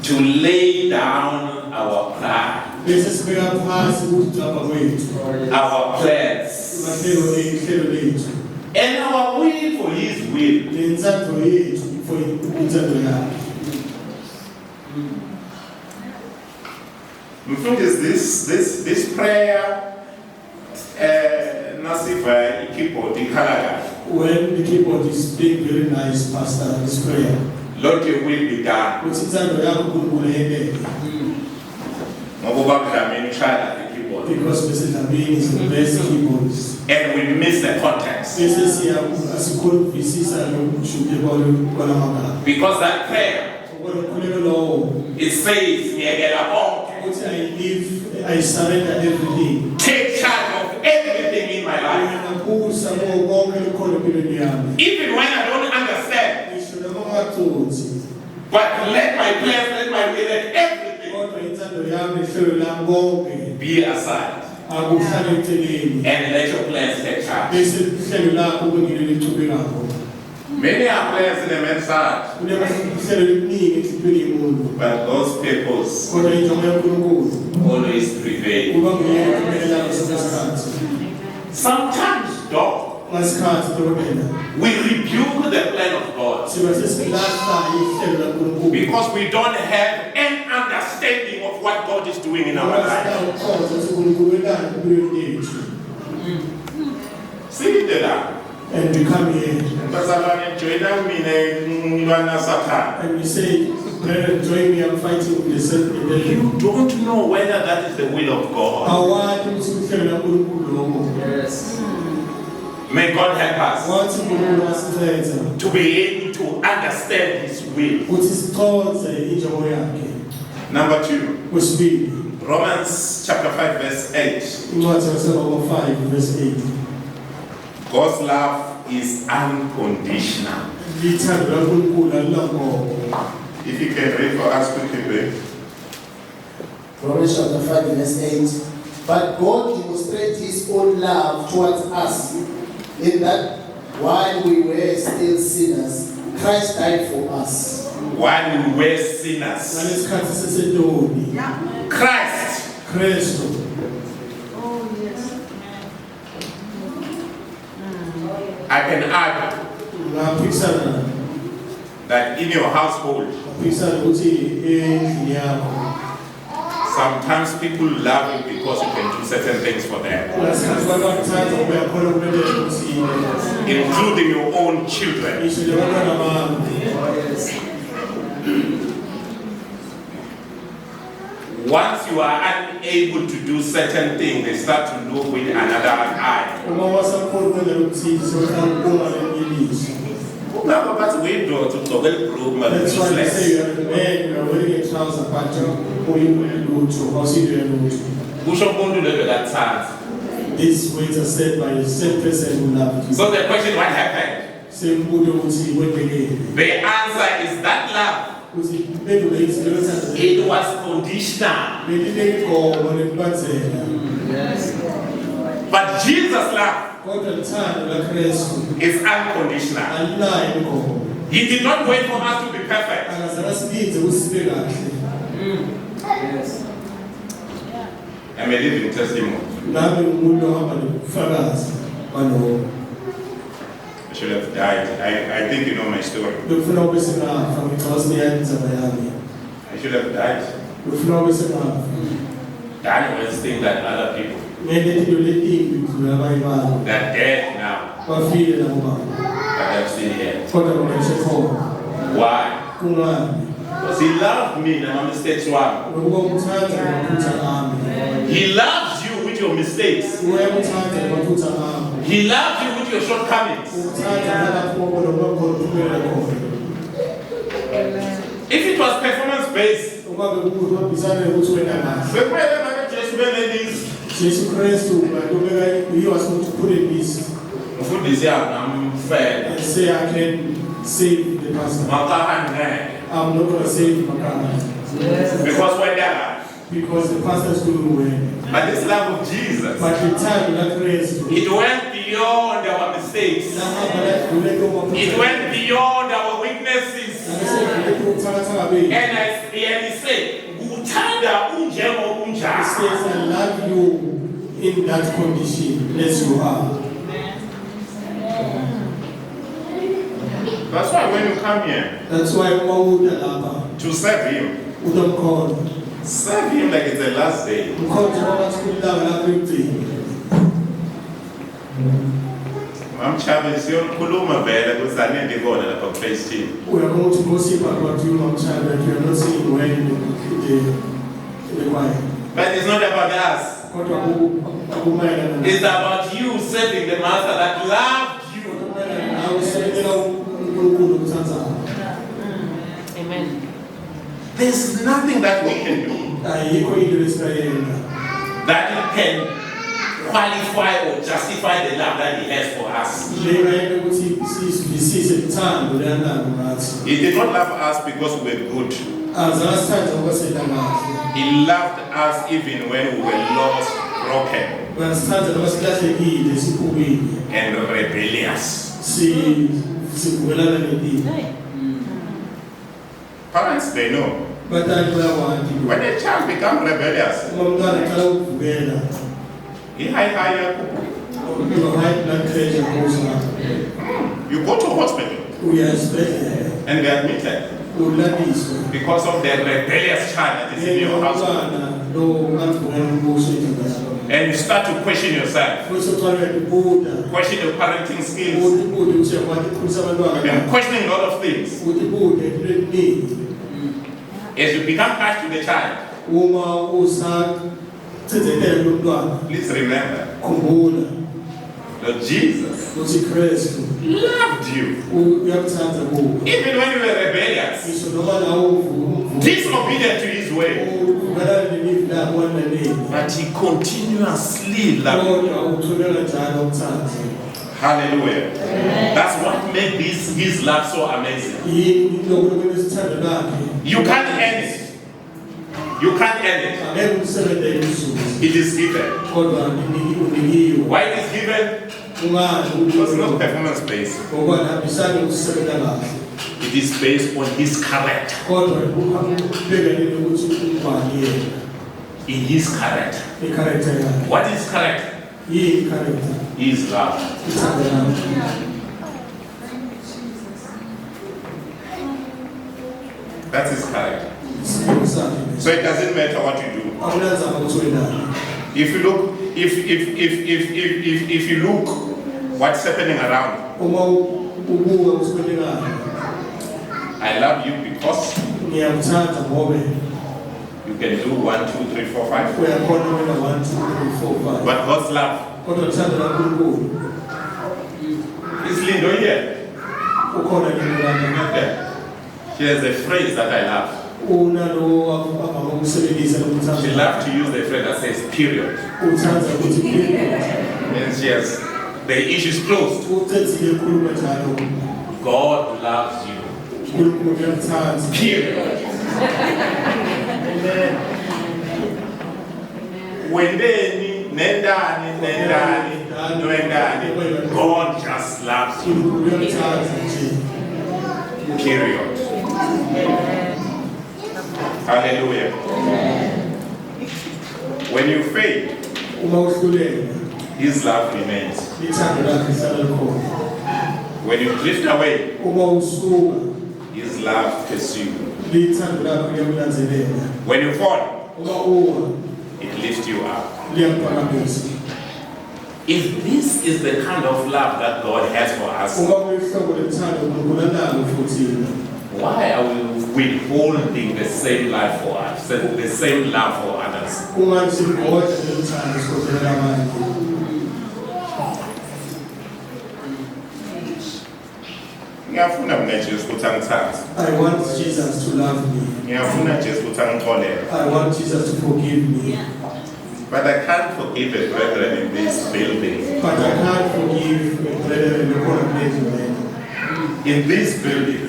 to lay down our pride, our plans, and our will for His will. This prayer, Nasiva keyboard, when the keyboard is being very nice, Pastor, this prayer, Lord, your will be done. Because Mr. Nabin is the best keyboardist. And we miss the context. Because that prayer, it says, I surrender everything. Take charge of everything in my life. Even when I don't understand. But let my plans, let my will, let everything be aside. And let your plans take charge. Many are plans in the men's heart. But those peoples always prevail. Sometimes, dog, we rebuke the plan of God because we don't have an understanding of what God is doing in our life. See that? And we come here and we say, "Brother, join me, I'm fighting with the self." You don't know whether that is the will of God. Yes. May God help us to be able to understand His will. Number 2, Romans chapter 5 verse 8. God's love is unconditional. If you can read for us quickly. Romans chapter 5 verse 8. But God demonstrated His own love towards us, in that while we were still sinners, Christ died for us. While we were sinners, Christ. Oh, yes. I can add that in your household, sometimes people love you because you can do certain things for them, including your own children. Once you are unable to do certain things, they start to look with another eye. But we do to toggle program. That's why they say you are the man, you are wearing a trouser pattern, or you will go to, or see you These words are said by the same person who loved you. So the question, what happened? The answer is that love. It was conditional. Yes. But Jesus' love is unconditional. He did not wait for us to be perfect. Yes. I'm a living testimony. I should have died. I think you know my story. I should have died. That was thing that other people. That dead now. But I'm still here. Why? Because He loved me and my mistakes were. He loves you with your mistakes. He loves you with your shortcomings. If it was performance based, I'm fair. And say I can save the pastor. I'm not going to save Makana. Because when they are. Because the pastor's doing well. But this love of Jesus, but the time that raised it went beyond our mistakes. It went beyond our weaknesses. he said, "Uthanda unjengo He unjalo." says, I love you in that condition as you are. That's why when you come here That's why to serve Him, serve Him like it's the last day. I'm Chavez, you're Kuluma Vela, who's an Indian at Place Team. We are going to gossip about you, Mom Child, that you are not seeing well in the choir. But it's not about us. It's about you serving the Master that loved you. Amen. There's nothing that we can do that can qualify or justify the love that He has for us. He did not love us because we were good. He loved us even when we were lost, broken, and rebellious. Parents, they know. When a child becomes rebellious, you go to hospital and they admitted because of the rebellious child that is in your household. And you start to question yourself, question your parenting skills, and questioning a lot of things. As you become attached to the child, please remember that Jesus loved you. Even when you were rebellious, disobedient to His way, but He continuously loved you. Hallelujah. That's what made His love so amazing. You can't end it. You can't end it. It is given. Why it is given? Because it's not performance based. It is based on His character. In His character. What is character? His love. That's His character. So it doesn't matter what you do. If you look what's happening around, I love you because you can do 1, 2, 3, 4, 5. But God's love is Lindo here. She has a phrase that I love. She loves to use the phrase that says period. And she has the issues closed. God loves you. Period. When God just loves you. Period. Hallelujah. When you fail, His love remains. When you drift away, His love pursues. When you fall, it lifts you up. If this is the kind of love that God has for us, why are we withholding the same life for us, the same love for others? I want Jesus to love me. I want Jesus to forgive me. But I can't forgive a brethren in this building. But I can't forgive a brethren in the place. In this building,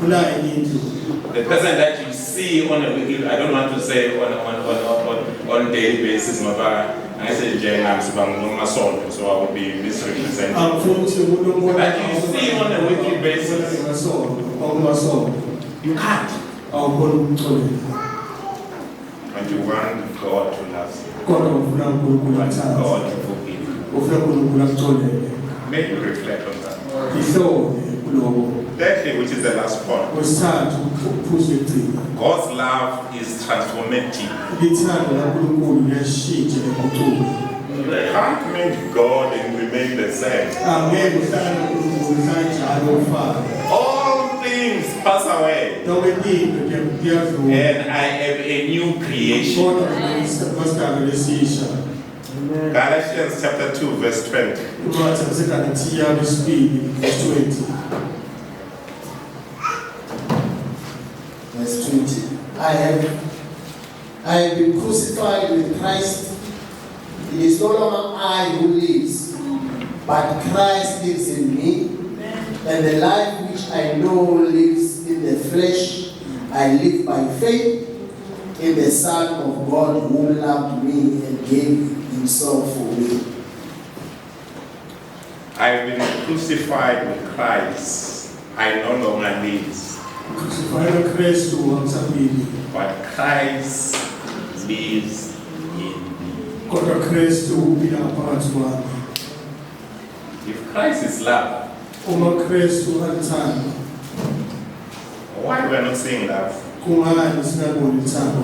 the person that you see on a weekly, I don't want to say on daily basis, but I say so I will be misrepresented. That you see on a weekly basis, you can't. awukhona ukuxolela. But you want God to love you. Kodwa ufuna uNkulunkulu You want athande. God to forgive you. Ufuna uNkulunkulu akuxolele. May you reflect on that. Ihlole kuloko. Thirdly, which is the last point. Wesithathu uphuzo egcina. God's love is transformative. Lithando laNkulunkulu liyashintsha liguquka. You can't meet God and remain the same. Angeke uhlale noNkulunkulu njalo ufana. All things pass away, Yonke into kuyadlula. and I am a new creation. Kodwa kunesigaba lesisha. Galatians chapter 2, verse 20. Incwadi yaseGalatiya yesibili, verse 20. Verse 20. I have been crucified with Christ. It is no longer I who lives, but Christ lives in me. And the life which I know lives in the flesh, I live by faith in the Son of God who loved me and gave himself for me. I have been crucified with Christ. I no longer live, Crucified Kristu wamsabili. but Christ lives in me. Kodwa Kristu uphila phakathi kwami. If Christ is love, Uma Kristu alithanda, why we are not seeing love? kungani singaboni uthando?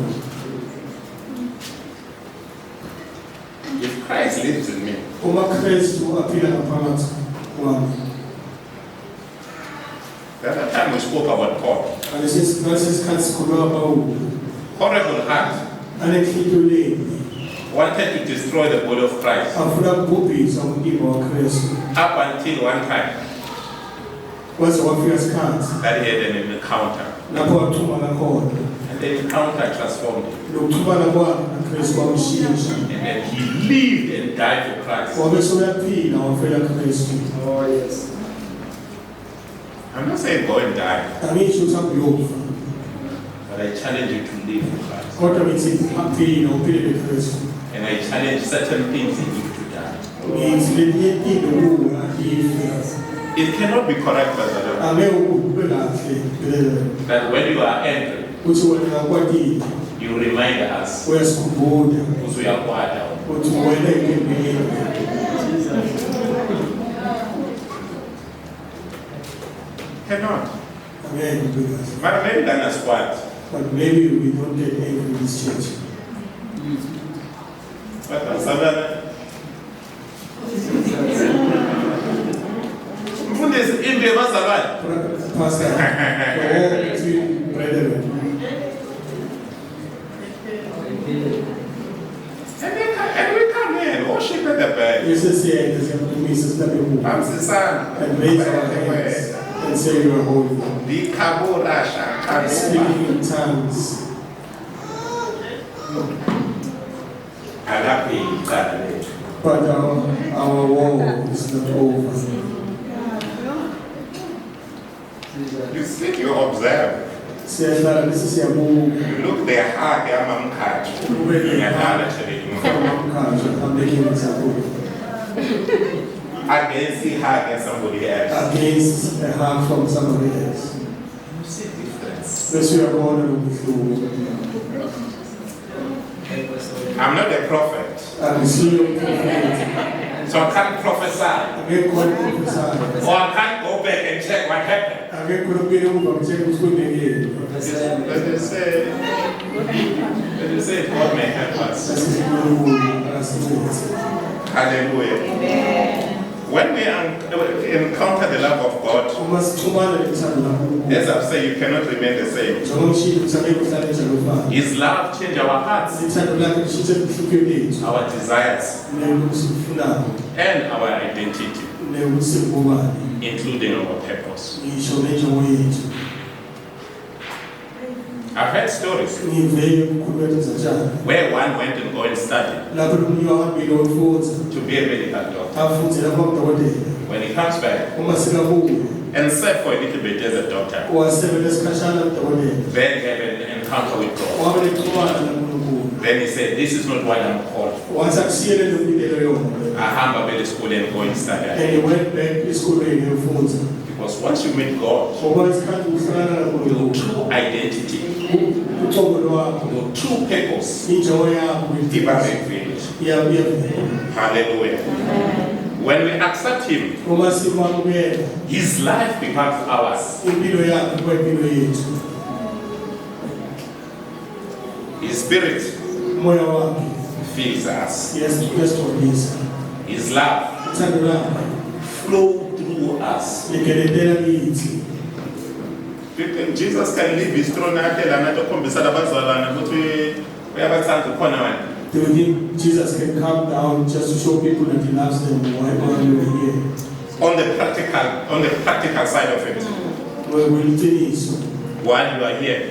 If Christ lives in me, Uma Kristu aphila phakathi kwami. the other time we spoke about Paul. Ngalesi sikhathi sikhuluma Pawulo. Horrible heart, Anenhlityo lembi. wanted to destroy the body of Christ. Afuna ukubhubhisa umzimba waKristu. Up until one time Kwaze kwafika isikhathi that he had an encounter. lapho waxhumana khona. And the encounter transformed him. Lokuxhumana kwakhe naKristu kwamshintsha. And then he lived and died for Christ. Wabe soyaphila wafela Kristu. Oh, yes. I'm not saying go and die, Angisho ukuthi akuyofa. but I challenge you to live for Christ. Kodwa ngithi aphila uphile Kristu. And I challenge certain things in you to die. Ngithi lelinye into kuwe alife. It cannot be correct, Brother Lord, Angeke ube kahle. that when you are angry, Uthi wena ukwatile. you remind us Uyasikhumbuza who you are quiet. ukuthi wena inkinga. Cannot. Angeke ube kahle. But maybe that is quiet. But maybe we don't get angry in this church. But that's another. Mfundisi imbe bazalwane. Pastor, all between brethren. And we come here and worship at the back. This is here, this is Mrs. W. And raise our hands and say you are holy. Speaking in tongues. But our war is not over. You sit, you observe. Siyahlala bese siyabonga. You look their heart, their mamkhaji. I'm making it happen. Against the heart and somebody else. Against a hug from somebody else. You see difference. Bese uyabona lokudlula. I'm not a prophet, Angisiyo so I can't prophesy. angeke prophesy. Or I can't go back and check what happened. Angeke kulobile ukuba ngitshela ukuthi kunengeni. But you say God may help us. Sasikhuluma asincede. Hallelujah. When we encounter the love of God, Uma sixhumana nethando laNkulunkulu. as I've said, you cannot remain the same. Njengoba ngishilo ukuthi angeke uhlale njalo ufana. His love changes our hearts, Ithando lakhe lishintshe inhliziyo lethu. our desires, Nekuthi sikufunayo. and our identity, Nekuthi singubani. including our purpose. Ngisho nenjongo yethu. I've heard stories Ngivele ukukhuluma ezinjalo. where one went and go and study Lapho umuntu wahambile wayofunda. to be a medical doctor. Afundzela kuba ngudokotela. When he comes back Uma sekabuye. and serve for a little bit as a doctor, Wasebenza isikhashana ngudokotela. then have an encounter with God. Wabe nexhumana noNkulunkulu. Then he said, this is not what I'm called for. Wathi akusiyele lempilo yona. I hamba vele school and go and study. And he went back esikolweni eyofunda. Because once you meet God, your true identity, your true purpose, hallelujah. When we accept Him, His life becomes ours. His Spirit fills us. His love flows through us. Jesus can leave His throne and Jesus can come down just to show people that He loves them while we're here. On the practical side of it. While you are here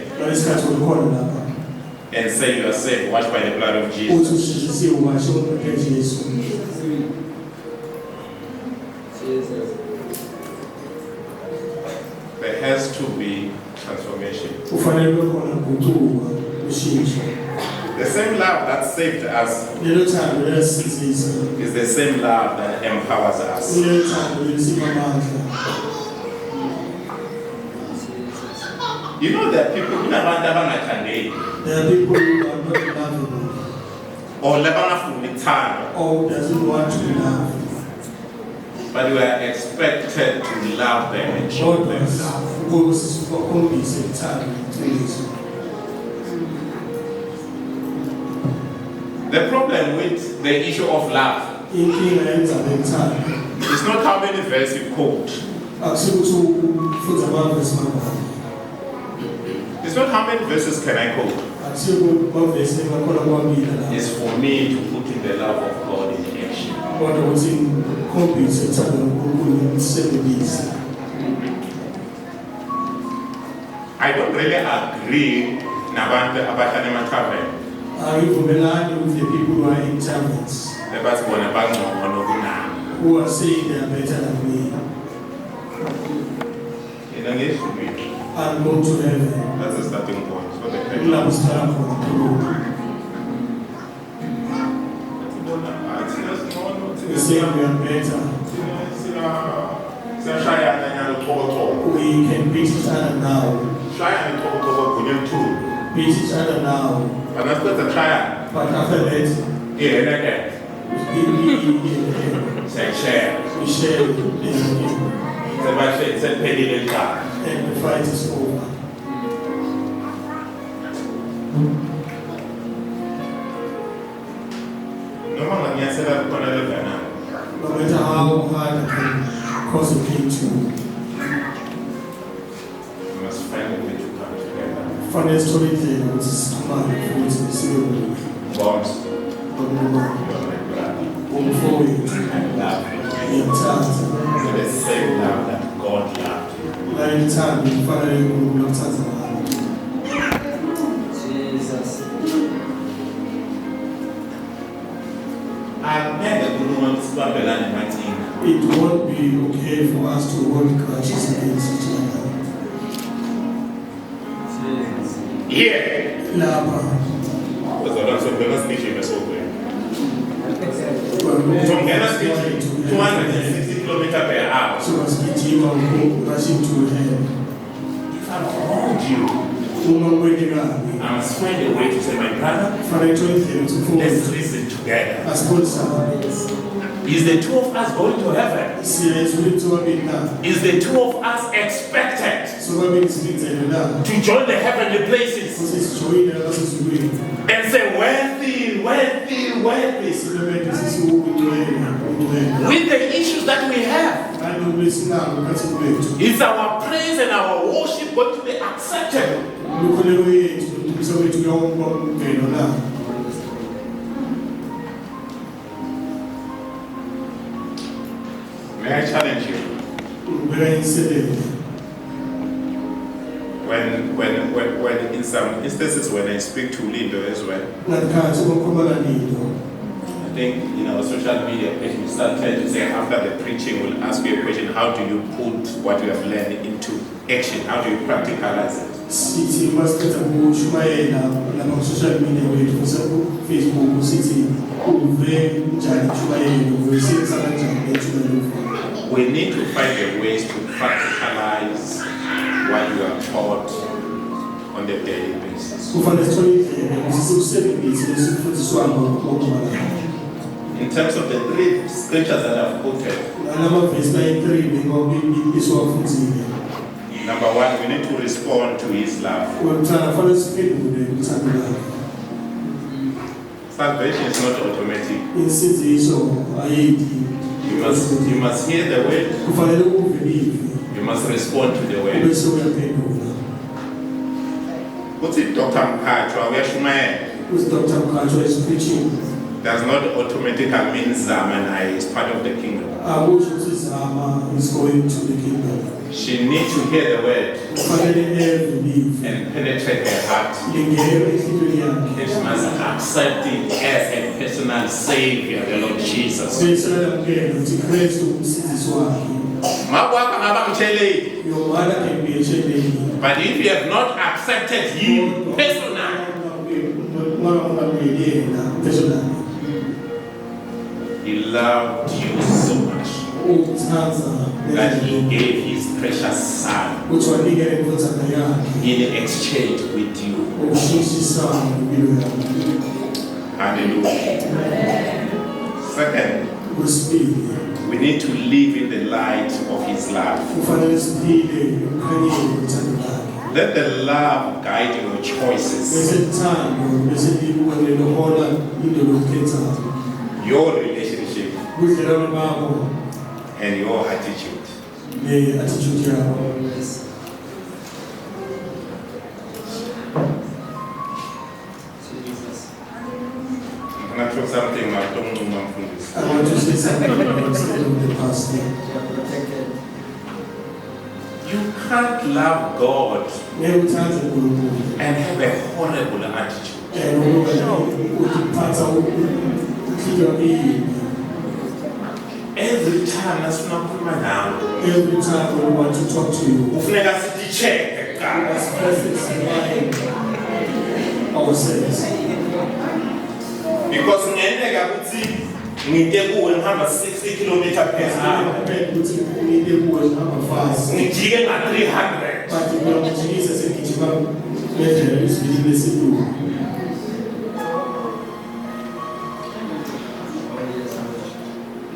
and say you are saved, washed by the blood of Jesus. There has to be transformation. The same love that saved us is the same love that empowers us. You know that people who are or doesn't want to be loved. But we are expected to love them and show them love. The problem with the issue of love is not how many verses you quote. It's not how many verses can I quote. It's for me to put in the love of God in action. I don't really agree with the people who are in taverns, who are saying they are better than me. I'm going to heaven. That's the starting point. So the they say we are better. We can beat each other now. Beat each other now. But after that, we share and the fight is over. No matter how hard it can cause a pain to, you must find a way to come together. Find a story there, which is command for it to be civil. Bombs. But no one. For it. The same love that God loved you. Jesus. I've never been one to Babylon in my team. It won't be okay for us to hold grudges against each other. Yeah. Lapa. Because I don't say Ghana speech in the soul. From Ghana speech, 260 kilometers per hour. So as the team will go rushing to him. If I'm around you, I must find a way to say, my brother, let's listen together. Is the two of us going to heaven? Is the two of us expected to join the heavenly places? And say, worthy, worthy, worthy. With the issues that we have, is our praise and our worship going to be acceptable? May I challenge you? When in some instances when I speak to Lindo as well, I think in our social media page we start trying to say after the preaching we'll ask you a question, how do you put what you have learned into action? How do you practicalize it? City must get a bush by social media way to Facebook city who very giant to We need to find a ways to practicalize what you are taught on the daily basis. In terms of the 3 scriptures that I've quoted, number 1, we need to respond to His love. Salvation is not automatic. You must hear the word. You must respond to the word. What's it, Dr. Mkachwa? Who's Dr. Mkachwa is preaching? Does not automatically mean Zamanai is part of the kingdom. Zama is going to the kingdom. She needs to hear the word and penetrate her heart. She must accept it as a personal Savior, the Lord Jesus. But if you have not accepted Him personally, He loved you so much that He gave His precious Son in exchange with you. Hallelujah. Second, we need to live in the light of His love. Let the love guide your choices, your relationship, and your attitude. Can I throw something? I want to say something about the past. You can't love God and have a horrible attitude. Every time that's not coming down. Every time we want to talk to you, ourselves. Because ngite kuwe ngihamba 60 kilometers per hour. Ngijike nga 300.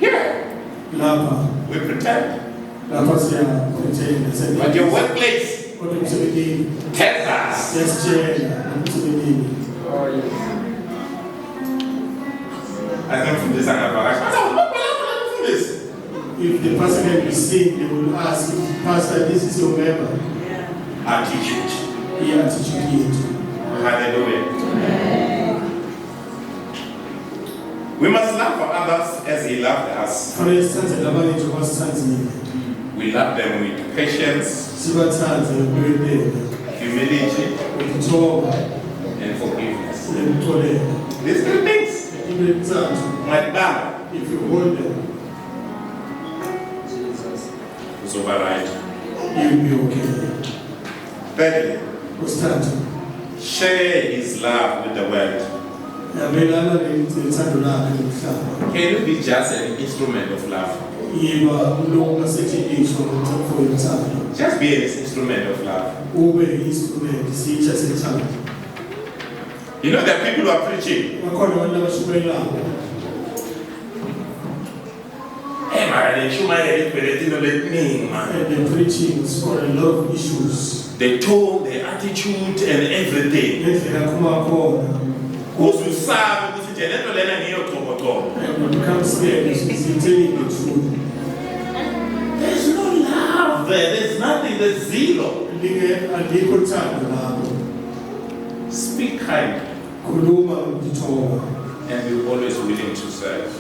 Yeah. We pretend. But your workplace tells us. I don't from this. If the person can be sick, they will ask, Pastor, this is your member. Attitude. Yeah, attitude here too. Hallelujah. We must love for others as He loved us. For instance, we love them with patience, humility, and forgiveness. These 3 things. Like that. If you hold them, it's override. You'll be okay. Thirdly, Constante. Share His love with the world. Can you be just an instrument of love? Just be an instrument of love. You know that people who are preaching. They're preaching for a lot of issues. The tone, the attitude, and everything. Become scared is telling the truth. There's no love there. There's nothing. There's zero. Speak kind. And be always willing to serve.